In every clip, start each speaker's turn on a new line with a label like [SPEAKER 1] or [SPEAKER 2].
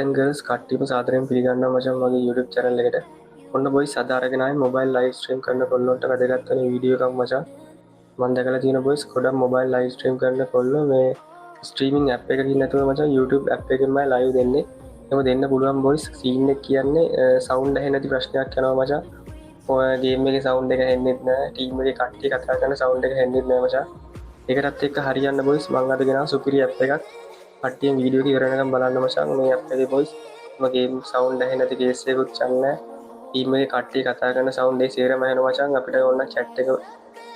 [SPEAKER 1] and girls කට්ටියම සාදරයෙන් පිළිගන්නවා මචං මගේ YouTube channel එකට. ඔන්න boys අද අරගෙන ආවේ mobile live stream කරන කොල්ලොන්ට වැදගත් වෙන වීඩියෝ එකක් මචං. මම දැකලා තියෙන boys ගොඩක් mobile live stream කරන කොල්ලෝ මේ streaming app එකකින් නැතුව මචං YouTube app එකෙන්මයි live දෙන්නේ. එහෙම දෙන්න පුළුවන් boys. scene එක කියන්නේ sound ඇහෙන්නේ නැති ප්‍රශ්නයක් යනවා මචං. ඔය game එකේ sound එක ඇහෙන්නෙත් නැහැ. team එකේ කට්ටිය කතා කරන sound එක ඇහෙන්නෙත් නැහැ මචං. ඒකටත් එක්ක හරියන්න boys මම අද ගෙනාවා සුපිරි app එකක්. කට්ටිය වීඩියෝ එක ඉවර වෙනකම් බලන්න මචං මේ app එකේ boys. මගේ සවුන්ඩ් ඇහෙන්නේ නැති කේස් එකකුත් යන්නේ. ටීම් එකේ කට්ටිය කතා කරන සවුන්ඩ් එක සේරම ඇහෙනවා මචං. අපිට ඕන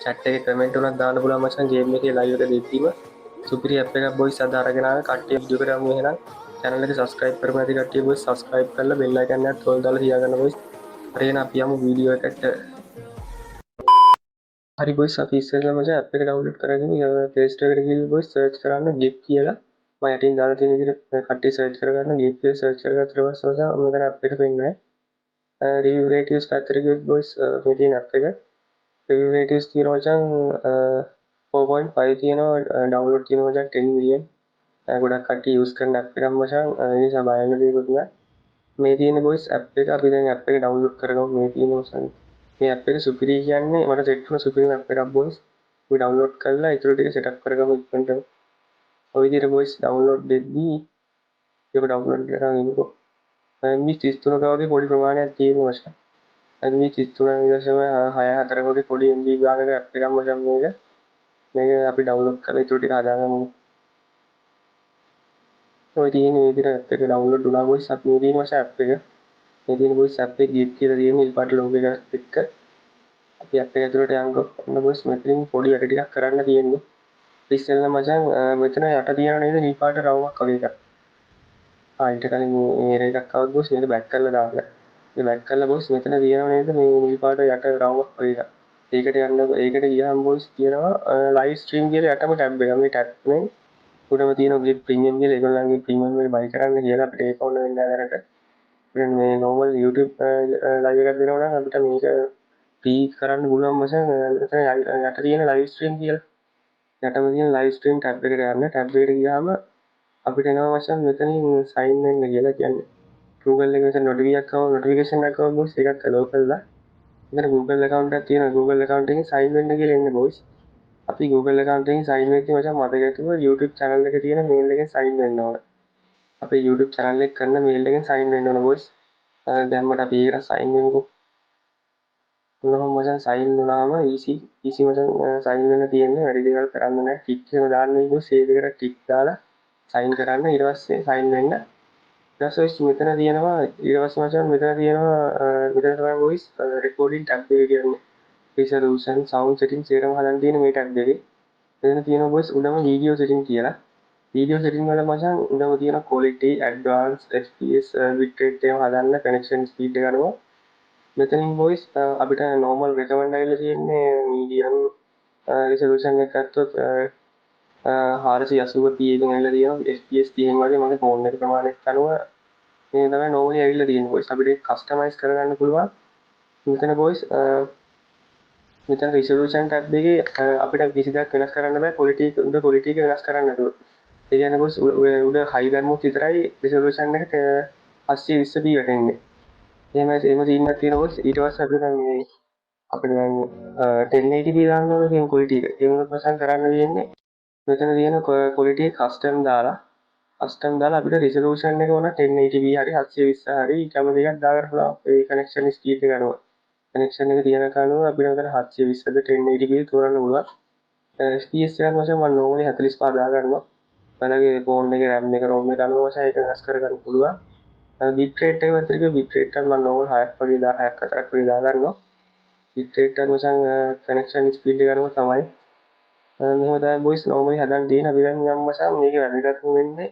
[SPEAKER 1] chat එකේ කමෙන්ට් උනක් දාන්න පුළුවන් මචං ගේම් එකේ live එක දෙද්දිම. සුපිරි app එකක් boys අද අරගෙන ආවේ. කට්ටිය වීඩියෝ එකට යමු එහෙනම්. channel එක subscribe කරමු නැති කට්ටිය boys subscribe කරලා bell icon එකත් all දාලා තියාගන්න boys. හරියන අපි යමු වීඩියෝ එකට. හරි boys අපි ඉස්සෙල්ලා මචං app එක download කරගෙන Play Store එකට ගිහින් boys search කරන්න GIF කියලා. මම යටින් දාලා තියෙන විදිහට කට්ටිය search කරගන්න GIF කියලා search කරගත්තට පස්සේ මචං මෙතන app එක පෙන්නනවා. review ratings පැත්තට ගියොත් boys මේ තියෙන app එක review ratings තියෙනවා මචං 4.5 තියෙනවා download තියෙනවා මචං 10 million. ගොඩක් කට්ටිය use කරන app එකක් මචං. ඒ නිසා බය වෙන්න දෙයක් නෑ. මේ තියෙන boys app එක අපි දැන් app එක download කරගමු. මේ තියෙන මචං මේ app එක සුපිරි කියන්නේ මට set වුණ සුපිරිම app එකක් boys. අපි download කරලා ඊටු ටික setup කරගමු ඉක්මනට. ඔය විදිහට boys download දෙද්දී ඒක download කරගෙන ඉන්නකෝ. MB 33ක වගේ පොඩි ප්‍රමාණයක් තියෙනවා මචං. MB 33.64 වගේ පොඩි MB ගානක app එකක් මචං මේක. මේක අපි download කරලා ඊටු ටික හදාගමු. ඔය තියෙන විදිහට app එක download වුණා boys. අපි මේ තියෙන මචං app එක. මේ තියෙන boys app එක GIF කියලා තියෙන ඉල් පාට logo එකත් එක්ක අපි app එක ඇතුළට යන්කො. ඔන්න boys මෙතනින් පොඩි වැඩ ටිකක් කරන්න තියෙන්නේ. ඉස්සෙල්ලා මචං මෙතන යට තියෙන නේද නිල් පාට රවුමක් වගේ එකක්. ඊට කලින් මේ එකක් આવුත් boss මේක back කරලා දාන්න. මේ back කරලා boss මෙතන තියෙනව නේද මේ නිල් පාට යට රවුමක් වගේ එකක්. ඒකට යන්න ඒකට ගියාම boss තියෙනවා live stream කියලා යටම tab එක. මේ tab එකෙන් උඩම තියෙනවා click premium කියලා ඒගොල්ලන්ගේ premium එක buy කරන්න කියලා අපිට ඒක ඕන වෙන්නේ නැහැ දැනට. අපිට මේ normal YouTube live එකක් දෙනවා නම් අපිට මේක free කරන්න පුළුවන් මචං. මෙතන යට තියෙන live stream කියලා යටම තියෙන live stream tab එකට යන්න. tab එකට ගියාම අපිට එනවා මචං මෙතනින් sign වෙන්න කියලා කියන්නේ Google එකේ මචං notification එකක් ආව boss ඒකත් allow කරලා මෙතන Google account එකක් තියෙනවා. Google account එකෙන් sign වෙන්න කියලා එන්නේ boss. අපි Google account එකෙන් sign වෙච්ච මචං මතක ඇතුව YouTube channel එකේ තියෙන mail එකෙන් sign වෙන්න ඕන. අපේ YouTube channel එක කරන mail එකෙන් sign වෙන්න ඕන boss. දැන් මට අපි ඒකට sign වෙමුකෝ. මොනවා මචං sign වුණාම easy මචං sign වෙන්න තියෙන්නේ වැඩි දේවල් කරන්න නැහැ. tick එක දාන්න ඉන්නේ save එකට tick දාලා sign කරන්න ඊට පස්සේ sign වෙන්න. ඊට පස්සේ මෙතන තියෙනවා ඊට පස්සේ මචං මෙතන තියෙනවා මෙතන තමයි voice recording tab එක කියන්නේ. resolution sound setting සේරම හදන්න තියෙන මේ tab එකේ. මෙතන තියෙනවා voice උඩම video setting කියලා. video setting වල මචං උඩම තියෙන quality advanced fps bitrate ඒවා හදන්න connection speed එක අනුව මෙතනින් voice අපිට normal recommend කරලා තියෙන්නේ medium resolution එකක් ගත්තොත් 480p එකෙන් ඇවිල්ලා තියෙනවා fps 30 වගේ මගේ ෆෝන් එක ප්‍රමාණයට අනුව මේ තමයි normally ඇවිල්ලා තියෙන්නේ voice. අපිට ඒක customize කරගන්න පුළුවන්. මෙතන voice මෙතන resolution tab එකේ අපිට කිසි දෙයක් වෙනස් කරන්න බෑ. quality එක වෙනස් කරන්න නෑ. ඒ කියන්නේ voice උඩ high දැම්මොත් විතරයි resolution එකට 720p වැටෙන්නේ. එහෙම සීන් එකක් තියෙනවා voice. ඊට පස්සේ අපිට දැන් 1080p දාන්න ඕන කියන quality එක. ඒ වුණත් මසන් කරන්න වෙන්නේ මෙතන තියෙන quality එක custom දාලා අපිට resolution එක ඕන 1080p හරි 720 හරි කැමති එකක් දාගන්න පුළුවන්. ඒ connection speed එක අනුව. connection එක තියෙන කනුව අපිට මෙතන 720ද 1080p තෝරන්න පුළුවන්. FPS එකක් වශයෙන් මම normally 45 දාගන්නවා. බලගේ ෆෝන් එකේ RAM එක ROM එක අනුව වශයෙන් ඒක වෙනස් කරගන්න පුළුවන්. bitrate එක විතර bitrate එක මම normal 6ක් වගේ 10ක් 4ක් වගේ දාගන්නවා. bitrate එක වශයෙන් connection speed එක අනුව තමයි මෙහෙම තමයි boys normally හදන්න තියෙන. අපි දැන් යම් වශයෙන් මේක වැදගත් වෙන්නේ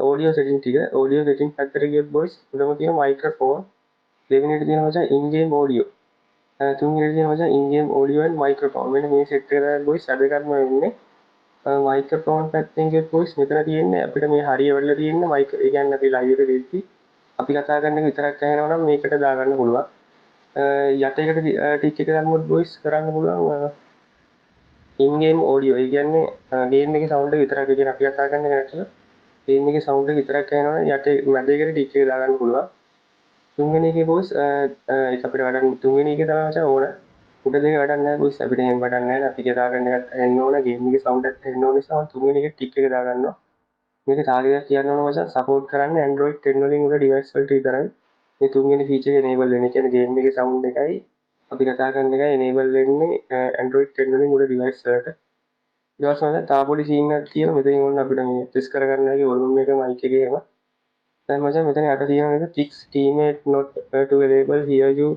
[SPEAKER 1] audio setting ටික. audio setting පැත්තට ගියොත් boys උඩම තියෙන microphone දෙවෙනියට තියෙන වශයෙන් in game audio තුන්වෙනියට තියෙන වශයෙන් in game audio and microphone මෙන්න මේ set එක තමයි boys වැදගත්ම වෙන්නේ. microphone පැත්තෙන් ගියොත් boys මෙතන තියෙන්නේ අපිට මේ හරිය වෙලා තියෙන්නේ mic ඒ කියන්නේ අපි live එක දෙද්දි අපි කතා කරන එක විතරක් ඇහෙනවා නම් මේකට දාගන්න පුළුවන්. යට එකට ටික් එක දැම්මොත් boys කරන්න පුළුවන් in game audio. ඒ කියන්නේ game එකේ sound එක විතරක් කියන අපි කතා කරන එක නැතුව ගේම් එකේ සවුන්ඩ් එක විතරක් ඇහෙනවනේ යට මැද එකට ටික් එක දාගන්න පුළුවන්. තුන්වෙනි එකේ බොස් ඒක අපිට වැඩක් තුන්වෙනි එකේ තමයි මචං ඕන. උඩ දෙක වැඩක් නැහැ බොස් අපිට එහෙම වැඩක් නැහැ. අපි දාගන්න එකත් ඇහෙන්න ඕන ගේම් එකේ සවුන්ඩ් එකත් ඇහෙන්න ඕන නිසා තුන්වෙනි එකේ ටික් එක දාගන්නවා. මේක ටාගට් කියන්න ඕන මචං සපෝට් කරන්නේ Android 10 වලින් උඩ device වලට විතරයි. මේ තුන්වෙනි ෆීචර් එක enable වෙන්නේ. කියන්නේ ගේම් එකේ සවුන්ඩ් එකයි අපි කතා කරන එකයි enable වෙන්නේ Android 10 වලින් උඩ device වලට. ඊට පස්සේ මචං තා පොඩි සීන් එකක් තියෙනවා. මෙතනින් ඕන අපිට මේ ටෙස්ට් කරගන්න හැකි වොලුම් එක මයික් එකේ එහෙම. දැන් මචං මෙතන යට තියෙන එක tricks teammate not to enable hear you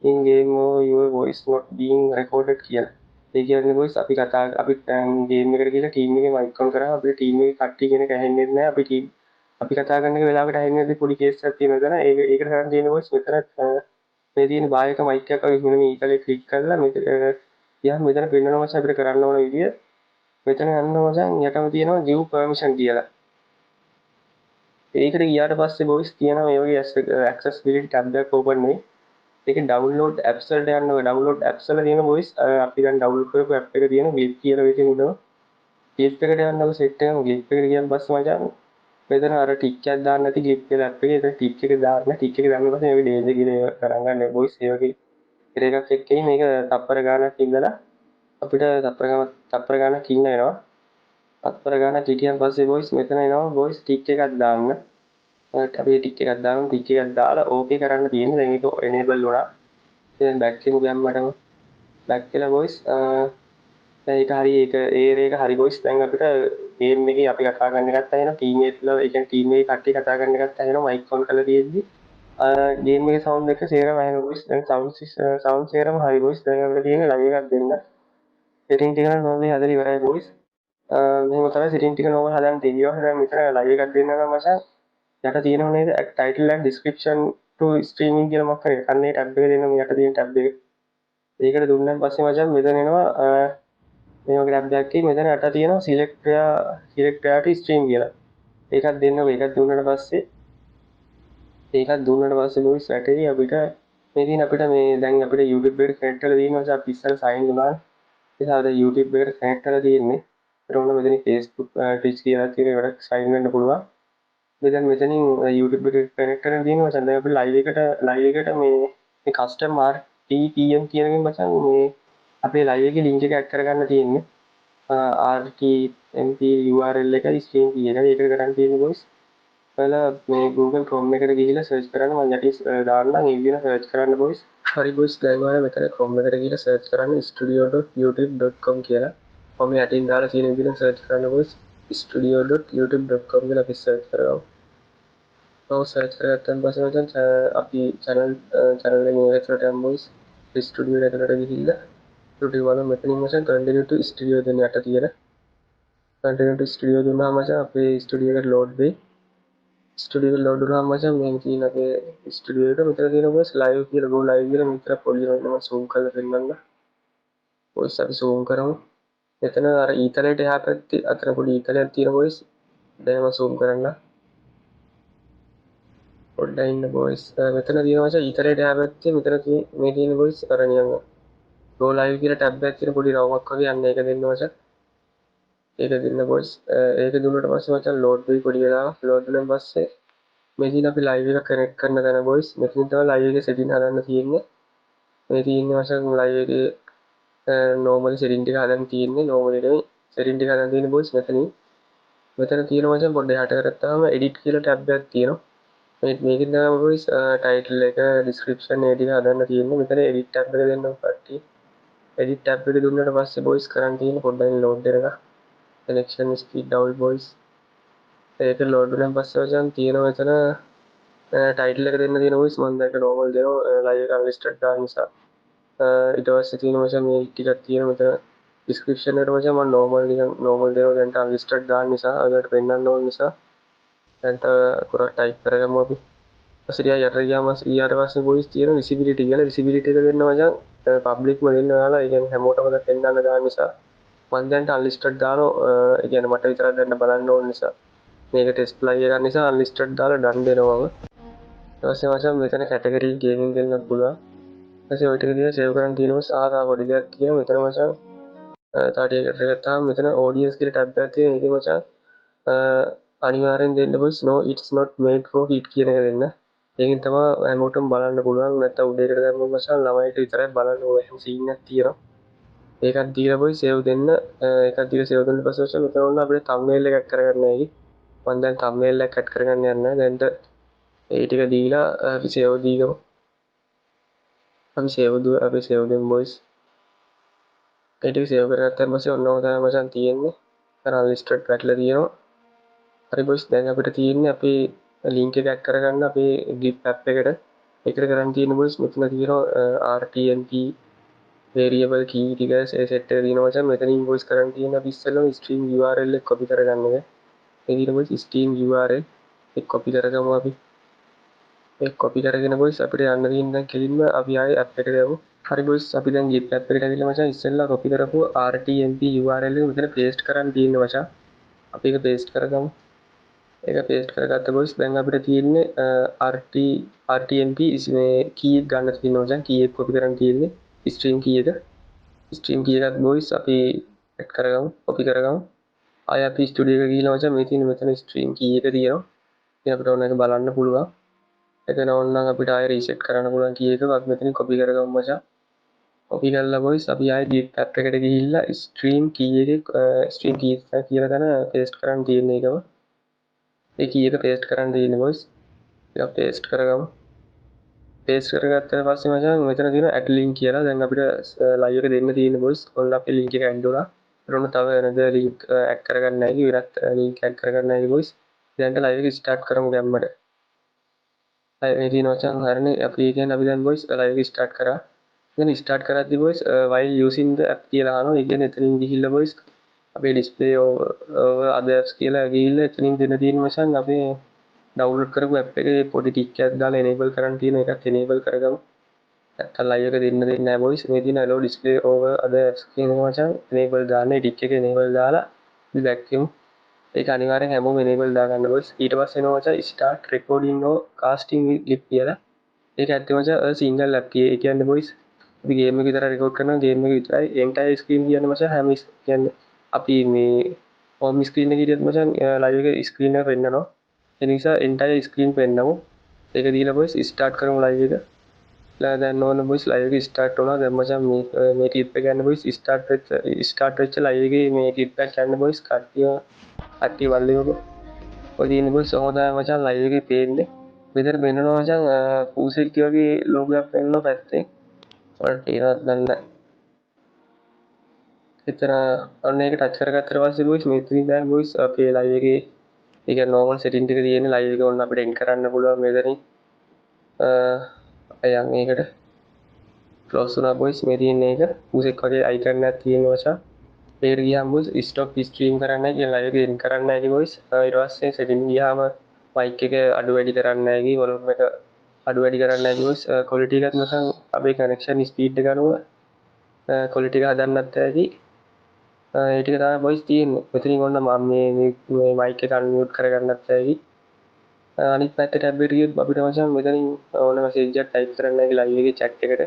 [SPEAKER 1] in game or your voice not being recorded කියලා. ඒ කියන්නේ boys අපි ගේම් එකට ගිහලා ටීම් එකේ මයික් ඔන් කරාම අපේ ටීම් එකේ කට්ටිය කෙනෙක් ඇහෙන්නේ නැහැ. අපි කතා කරන එක වෙලාවකට ඇහෙන්නේ නැති පොඩි කේස් එකක් තියෙනවා එතන. ඒකට කරන්න තියෙන boys මෙතන මේ තියෙන බාහිර මයික් එකක් වගේ මෙන්න මේ ඊතලේ ක්ලික් කරලා මෙතන පෙන්වනවා මචං අපිට කරන්න ඕන විදිය. මෙතන යන්න මචං යටම තියෙනවා give permission කියලා. ඒකට ගියාට පස්සේ boys තියෙනවා මේ වගේ accessibility tab එකක් open වෙයි. ඒකේ download apps වලට යන්න ඕනේ. download apps වල තියෙන boys අපි දැන් download කරපු app එක තියෙන git කියලා එකකින් උඩම git එකට යන්නකො set එකම git එකට ගියන් පස්සේ මචං මෙතන අර ටික් එකක් දාන්න නැති git කියලා app එකේ ඒක ටික් එක දාන්න ටික් එක දාන්න පස්සේ මේ daisy කියලා කරන් ගන්න boys ඒ වගේ එකක් එක්කයි මේක තප්පර ගානක් ඉඳලා අපිට තප්පර ගානක් ඉන්න වෙනවා. තප්පර ගානක් හිටියන් පස්සේ boys මෙතන එනවා boys ටික් එකක් දාන්න. අපි ටික් එකක් දානවා ටික් එකක් දාලා ඕකේ කරන්න තියෙන්නේ දැන් ඒක enable වුණා. දැන් back එකම ගියම්මටම back කියලා boys දැන් ඒක හරි ඒක ඒක හරි boys දැන් අපිට ගේම් එකේ අපි කතා කරන එකත් ඇහෙනවා ටීමේට් ලා ඒ කියන්නේ ටීම් එකේ කට්ටිය කතා කරන එකත් ඇහෙනවා මයික් ඔන් කරලා තියෙද්දි ගේම් එකේ සවුන්ඩ් එක සේරම ඇහෙනවා boys දැන් සවුන්ඩ් සේරම හරි boys දැන් අපිට තියෙන්නේ ලයිව් එකක් දෙන්න සෙටින් ටික නම් නෝමලි හදලා ඉවරයි boys මෙහෙම තමයි සෙටින් ටික නෝමල් හදන්න තියෙනවා දැන් මෙතන ලයිව් එකක් දෙන්න නම් මචං යට තියෙනව නේද title and description to streaming කියලා මොකක් හරි අන්න ඒ ටැබ් එක දෙන්න යට තියෙන ටැබ් එක ඒකට දුන්නාන් පස්සේ මචං මෙතන එනවා මේ වගේ ටැබ් එකක් තියෙයි මෙතන යට තියෙනවා select priority stream කියලා ඒකත් දෙන්නකො ඒකත් දුන්නාට පස්සේ boys වැටෙයි අපිට මේ තියෙන අපිට මේ දැන් අපිට YouTube එකට connect කරලා තියෙනවා අපි ඉස්සර sign වුණා ඒ නිසා අපිට YouTube එකට connect කරලා තියෙන්නේ ඒකට ඕන මෙතන Facebook Twitch කියලා තියෙන වැඩක් sign වෙන්න පුළුවන් දැන් මෙතනින් YouTube එකට කනෙක්ට් කරගෙන තියෙනවා මචං දැන් අපි ලයිව් එකට මේ කස්ටම් RTTM කියන එකෙන් මචං මේ අපේ ලයිව් එකේ link එක ඇඩ් කරගන්න තියෙන්නේ RTMP URL එකයි stream key එකයි ඒක කරන්න තියෙන්නේ boys ඔයාලා මේ Google Chrome එකට ගිහිල්ලා search කරන්න මම යටි දාන්නම් ඒ විදිහට search කරන්න boys හරි boys දැන් ඔයාලා මෙතන Chrome එකට ගිහිල්ලා search කරන්න studio.youtube.com කියලා මම යටින් දාලා තියෙන විදිහට search කරන්න boys studio.youtube.com කියලා අපි search කරගමු සර්ච් කරගත්තන් පස්සේ මචං අපි channel එකේ ඉස්සරහට යමු boys ස්ටුඩියෝ එකට ගිහිල්ලා ස්ටුඩියෝ වල මෙතනින් මචං continue to studio දෙන යට තියෙන continue to studio දුන්නාම මචං අපේ ස්ටුඩියෝ එකට load වෙයි ස්ටුඩියෝ එකට load වුණාම මචං මේ තියෙන අපේ ස්ටුඩියෝ එක මෙතන තියෙන boys live කියලා go live කියලා මෙතන පොඩි මම zoom කරලා පෙන්නන්න boys අපි zoom කරමු මෙතන අර ඊතලයට එහා පැත්තේ අතන පොඩි ඊතලයක් තියෙන boys දැන් මම zoom කරන්න පොඩ්ඩක් ඉන්න boys මෙතන තියෙනවා මචං ඊතරේට එහා පැත්තේ මෙතන මේ තියෙන boys අර නියම go live කියලා ටැබ් එකක් තියෙන පොඩි රවුමක් වගේ යන්න ඒක දෙන්න මචං ඒක දෙන්න boys ඒක දුන්නාට පස්සේ මචං load වෙයි පොඩි වෙලාවක් load වුණාන් පස්සේ මේ තියෙන අපි live එක connect කරන තැන boys මෙතනින් තමයි live එකේ setting හදන්න තියෙන්නේ මේ තියෙන්නේ මචං live එකේ normal setting ටික හදන්න තියෙන්නේ normal එකේ setting ටික හදන්න තියෙන්නේ boys මෙතන තියෙන මචං පොඩ්ඩක් යට කරගත්තාම edit කියලා ටැබ් එකක් තියෙනවා මේකෙන් තමයි boys title එක description ඒ ටික හදන්න තියෙන්නේ මෙතන edit tab එක දෙන්න කට්ටිය edit tab එක දුන්නාට පස්සේ boys කරන් තියෙන පොඩ්ඩක් load දෙන්න selection speed down boys ඒක load වුණාන් පස්සේ වචන් තියෙනවා මෙතන title එක දෙන්න තියෙන boys මම දැන් normal දෙනවා live එක unlisted දාන නිසා ඊට පස්සේ තියෙනවා මචං මේ ටිකක් තියෙන මෙතන description එකට මචං මම normal දෙනවා දැන් unlisted දාන නිසා ඔයාලට පෙන්නන්න ඕන නිසා දැන් කරා ටයිප් කරගමු අපි ඊට යට ගියාම ඊට පස්සේ voice තියෙන visibility කියලා visibility එක දෙන්න මචං public ම දෙන්න ඔයාලා ඒ කියන්නේ හැමෝටම දෙන්නන්න දාන නිසා මම දැන් unlisted දානවා ඒ කියන්නේ මට විතරක් දෙන්න බලන්න ඕන නිසා මේක ටෙස්ට් ලයිව් එකක් නිසා unlisted දාලා done දෙනවා මම ඊට පස්සේ මචං මෙතන category gaming දෙන්නත් පුළුවන් ඊට පස්සේ ඔය ටික දිහා save කරන් තියෙනවා සාදා පොඩි දෙයක් තියෙනවා මෙතන මචං තාටිය එකට ගත්තාම මෙතන audience කියලා ටැබ් එකක් තියෙනවා ඒක මචං අනිවාර්යෙන් දෙන්න boys no it's not made for kid කියන එක දෙන්න. ඒකෙන් තමයි හැමෝටම බලන්න පුළුවන්. නැත්නම් උදේකට දැම්මම මචං ළමයිට විතරයි බලන්න ඕන සීන් එකක් තියෙනවා. ඒකත් දීලා boys save දෙන්න. ඒකත් දීලා save දුන්න පස්සේ මචං මෙතන ඔන්න අපිට thumbnail එකක් කරගන්න ඇයි. මම දැන් thumbnail එකක් add කරගන්න යනවා. දැන් ඒ ටික දීලා අපි save දීගමු. අපි save දෙමු boys. ඒ ටික save කරගත්තාන් පස්සේ ඔන්න ඔය තමයි මචං තියෙන්නේ. අර listed පැටලලා තියෙනවා. හරි boys දැන් අපිට තියෙන්නේ අපේ link එක add කරගන්න අපේ git app එකට. ඒකට කරන් තියෙන boys මෙතන තියෙනවා rtnp variable key ටික set එක තියෙනවා මචං. මෙතනින් boys කරන් තියෙන අපි ඉස්සෙල්ලාම stream url එක copy කරගන්න එක. ඒ විදිහට boys stream url එක copy කරගමු අපි. ඒක copy කරගෙන boys අපිට යන්න තියෙන දැන් කෙලින්ම අපි ආයේ app එකට යමු. හරි boys අපි දැන් git app එකට ඇවිල්ලා මචං ඉස්සෙල්ලා copy කරපු rtmp url එක මෙතන paste කරන්න තියෙනවා මචං. අපි ඒක paste කරගමු. ඒක paste කරගත්ත boys දැන් අපිට තියෙන්නේ rtmp මේ key එක ගන්න තියෙනවා මචං. key එක copy කරන්න තියෙන්නේ stream key එක. stream key එකත් boys අපි add කරගමු copy කරගමු. ආයෙ අපි studio එක ගිහිල්ලා මචං මේ තියෙන මෙතන stream key එක තියෙනවා. ඉතින් අපිට ඕන එක බලන්න පුළුවන්. එතන ඕනනම් අපිට ආයෙ reset කරන්න පුළුවන් key එකක් මෙතනින් copy කරගමු මචං. copy කරලා boys අපි ආයෙ git app එකට ගිහිල්ලා stream key එකේ stream key එක කියලා තැන paste කරන්න තියෙන එකම. ඒ key එක paste කරන්න තියෙන්නේ boys. ඒක paste කරගමු. paste කරගත්තාට පස්සේ මචං මෙතන තියෙන add link කියලා දැන් අපිට live එක දෙන්න තියෙන boys. ඔන්න අපේ link එක add වුණා. ඊට ඔන්න තව වෙනද link add කරගන්න නැහැ වෙනත් link add කරගන්න නැහැ boys. දැන් live එක start කරමු ගැම්මට. මේ තියෙන මචං හරිනේ අපි කියන්නේ අපි දැන් boys live එක start කරා. then start කරද්දි boys while using the app කියලා අහනවා. ඒ කියන්නේ එතනින් ගිහිල්ලා boys අපේ display over other apps කියලා ගිහිල්ලා එතනින් දෙන්න තියෙන මචං අපේ download කරපු app එකේ පොඩි tick එකක් දාලා enable කරන් තියෙන එකත් enable කරගමු. නැත්නම් live එක දෙන්න දෙන්නේ නැහැ boys. මේ තියෙන allow display over other apps කියන එක මචං enable දාන්න. ඒ tick එක enable දාලා අපි back යමු. ඒක අනිවාර්යෙන් හැමෝම enable දාගන්න boys. ඊට පස්සේ එනවා මචං start recording or casting with clip කියලා. ඒක ඇත්තම මචං single app ඒ කියන්නේ boys අපි ගේම් එක විතර රෙකෝඩ් කරනවා ගේම් එක විතරයි entire screen කියන්නේ මචං හැම කියන්නේ අපි මේ home screen එකේ හිටියත් මචං live එක screen එක පෙන්නනවා ඒ නිසා entire screen පෙන්නමු ඒක දීලා boys start කරමු live එක දැන් ඕන boys live එක start වුණා දැන් මචං මේ clip එක ගන්න boys start වෙච්ච live එකේ මේ clip එක ගන්න boys කට්ටිය වල්ලියක ඔය තියෙන boys ඔහොමද මචං live එකේ පේන්නේ මෙතන පෙන්නනවා මචං පූසෙක් වගේ logo එකක් පෙන්නනවා පැත්තේ ඔයාලට ඒවත් දන්න එතන අන්න ඒක ටච් කරගත්තට පස්සේ boys මෙතනින් දැන් boys අපේ live එකේ ඒක normal setting එක තියෙන live එක ඕන අපිට end කරන්න පුළුවන් මෙතනින් අයන් මේකට close වුණා boys මේ තියෙන එක මුසෙක් වගේ icon එකක් තියෙනවා මචං ඒකට ගියාම boys stop stream කරන්නයි කියන live එක end කරන්නයි කි boys ඊට පස්සේ setting ගියාම mic එක අඩු වැඩි කරන්නයි කි volume එක අඩු වැඩි කරන්නයි boys quality එකත් මචං අපේ connection speed එක අනුව quality එක හදන්නත් ඇති ඒ ටික තමයි boys තියෙන්නේ මෙතනින් ඔන්න මම මේ mic එක unmute කරගන්නත් ඇති අනිත් පැත්තට tab එකට ගියොත් අපිට මචං මෙතනින් ඕන message එකක් type කරන්න ඇති live එකේ chat එකට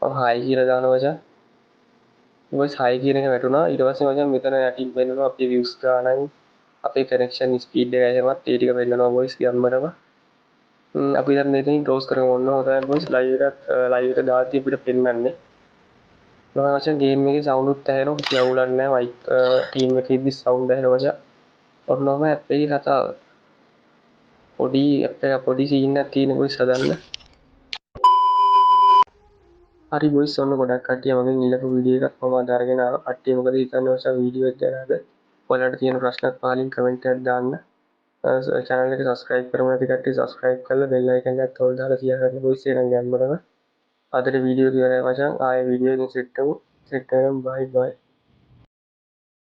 [SPEAKER 1] මම hi කියලා දානවා මචං boys hi කියන එක වැටුණා ඊට පස්සේ මචං මෙතන යටින් වෙනවා අපේ views ගානයි අපේ connection speed එක එහෙමත් ඒ ටික වෙන්නනවා boys ගැම්මටම අපි දැන් මෙතනින් close කරමු ඔන්න ඔය තමයි boys live එක දාද්දි අපිට පෙන්වන්නේ මම මචං ගේම් එකේ sound උත් ඇහෙනවා කිසි අවුලක් නැහැ mic team එකේදී sound ඇහෙනවා මචං ඔන්නෝම app එකේ කතාව පොඩි scene එකක් තියෙන boys හදන්න හරි boys ඔන්න ගොඩක් කට්ටිය මගෙන් ඉල්ලපු වීඩියෝ එකක් මම අරගෙන ආවා කට්ටිය මොකද හිතන්නේ ඔය වීඩියෝ එක ගැනද ඔයාලට තියෙන ප්‍රශ්නත් පහලින් කමෙන්ට් එකක් දාන්න channel එක subscribe කරමු නැති කට්ටිය subscribe කරලා bell icon එකත් ඕල් දාලා තියාගන්න boys එහෙනම් ගැම්මරම අදට වීඩියෝ එක ඉවරයි මචං ආයේ වීඩියෝ එකකින් සෙට් වෙමු bye bye